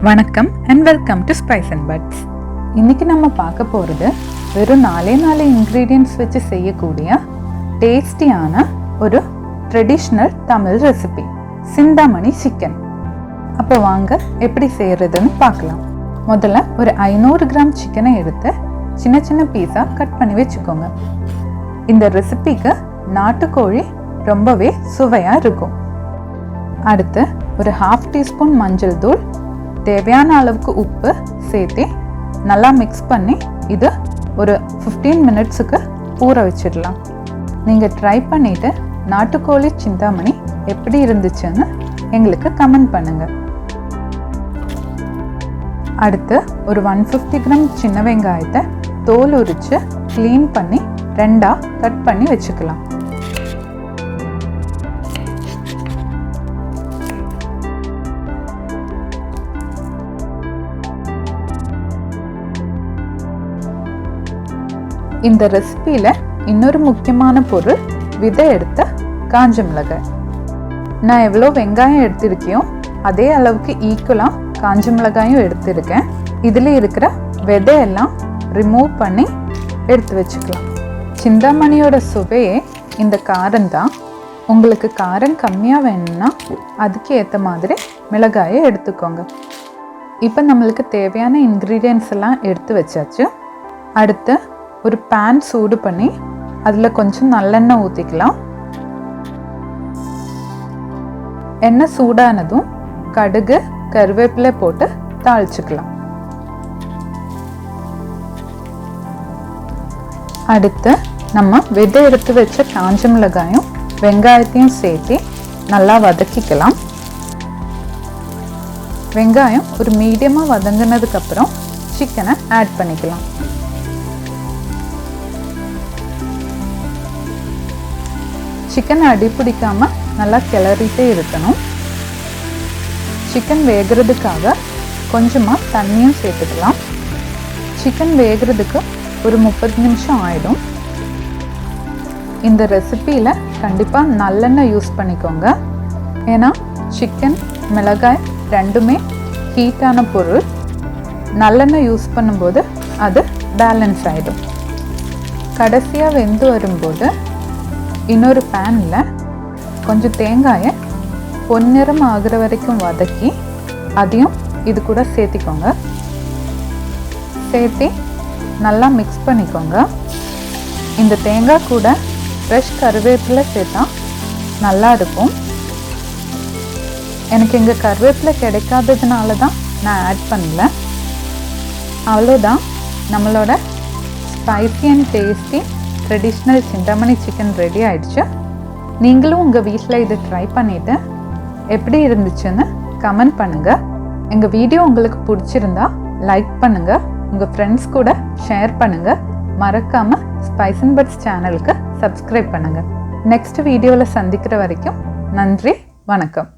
வணக்கம் and welcome to SpiceandBuds. இன்னைக்கு நம்ம பார்க்க போகிறது வெறும் 4 இன்க்ரீடியன்ட்ஸ் வச்சு செய்யக்கூடிய டேஸ்டியான ஒரு traditional Tamil recipe Chinthamani chicken. அப்போ வாங்க எப்படி செய்யறதுன்னு பார்க்கலாம். முதல்ல ஒரு 500 கிராம் சிக்கனை எடுத்து சின்ன சின்ன பீஸாக கட் பண்ணி வச்சுக்கோங்க. இந்த ரெசிபிக்கு நாட்டுக்கோழி ரொம்பவே சுவையாக இருக்கும். அடுத்து ஒரு 1/2 டீஸ்பூன் மஞ்சள் தூள், தேவையான அளவுக்கு உப்பு சேர்த்து நல்லா மிக்ஸ் பண்ணி இது ஒரு 15 மினிட்ஸுக்கு ஊற வச்சிடலாம். நீங்கள் ட்ரை பண்ணிவிட்டு நாட்டுக்கோழி சிந்தாமணி எப்படி இருந்துச்சுன்னு எங்களுக்கு கமெண்ட் பண்ணுங்கள். அடுத்து ஒரு 150 கிராம் சின்ன வெங்காயத்தை தோல் உரித்து க்ளீன் பண்ணி 2ஆக கட் பண்ணி வச்சுக்கலாம். இந்த ரெசிபியில் இன்னொரு முக்கியமான பொருள் விதை எடுத்த காஞ்ச மிளகாய். நான் எவ்வளோ வெங்காயம் எடுத்திருக்கேனோ அதே அளவுக்கு ஈக்குவலாக காஞ்ச மிளகாயும் எடுத்திருக்கேன். இதில் இருக்கிற விதையெல்லாம் ரிமூவ் பண்ணி எடுத்து வச்சுக்கலாம். சிந்தாமணியோட சுவையே இந்த காரம் தான். உங்களுக்கு காரம் கம்மியாக வேணும்னா அதுக்கு ஏற்ற மாதிரி மிளகாயை எடுத்துக்கோங்க. இப்போ நம்மளுக்கு தேவையான இன்க்ரீடியன்ட்ஸ் எல்லாம் எடுத்து வச்சாச்சு. அடுத்து ஒரு பேன் சூடு பண்ணி அதில் கொஞ்சம் நல்லெண்ணெய் ஊற்றிக்கலாம். எண்ணெய் சூடானதும் கடுகு கருவேப்பிலை போட்டு தாளிச்சுக்கலாம். அடுத்து நம்ம விதை எடுத்து வச்ச காஞ்ச மிளகாயும் வெங்காயத்தையும் சேர்த்து நல்லா வதக்கிக்கலாம். வெங்காயம் ஒரு மீடியமாக வதங்கினதுக்கப்புறம் சிக்கனை ஆட் பண்ணிக்கலாம். சிக்கன் அடி பிடிக்காமல் நல்லா கிளறிட்டே இருக்கணும். சிக்கன் வேகிறதுக்காக கொஞ்சமாக தண்ணியும் சேர்த்துக்கலாம். சிக்கன் வேகிறதுக்கு ஒரு 30 நிமிஷம் ஆகிடும். இந்த ரெசிப்பியில் கண்டிப்பாக நல்லெண்ணெய் யூஸ் பண்ணிக்கோங்க. ஏன்னா சிக்கன் மிளகாய் ரெண்டுமே ஹீட்டான பொருள். நல்லெண்ணெய் யூஸ் பண்ணும்போது அது பேலன்ஸ் ஆகிடும். கடைசியாக வெந்து வரும்போது இன்னொரு பேனில் கொஞ்சம் தேங்காயை பொன்னிறம் ஆகிற வரைக்கும் வதக்கி அதையும் இது கூட சேர்த்திக்கோங்க. சேர்த்து நல்லா மிக்ஸ் பண்ணிக்கோங்க. இந்த தேங்காய் கூட ஃப்ரெஷ் கருவேப்பிலை சேர்த்தா நல்லா இருக்கும். எனக்கு இங்கே கருவேப்பிலை கிடைக்காததுனால தான் நான் ஆட் பண்ணல. அவ்வளோதான், நம்மளோட spicy and tasty traditional Chinthamani chicken ready ஆயிடுச்சு. நீங்களும் உங்கள் வீட்டில் இதை ட்ரை பண்ணிவிட்டு எப்படி இருந்துச்சுன்னு கமெண்ட் பண்ணுங்கள். எங்கள் வீடியோ உங்களுக்கு பிடிச்சிருந்தா லைக் பண்ணுங்கள், உங்கள் ஃப்ரெண்ட்ஸ் கூட ஷேர் பண்ணுங்கள். மறக்காமல் SpiceandBuds சேனலுக்கு சப்ஸ்கிரைப் பண்ணுங்கள். நெக்ஸ்ட் வீடியோவில் சந்திக்கிற வரைக்கும் நன்றி, வணக்கம்.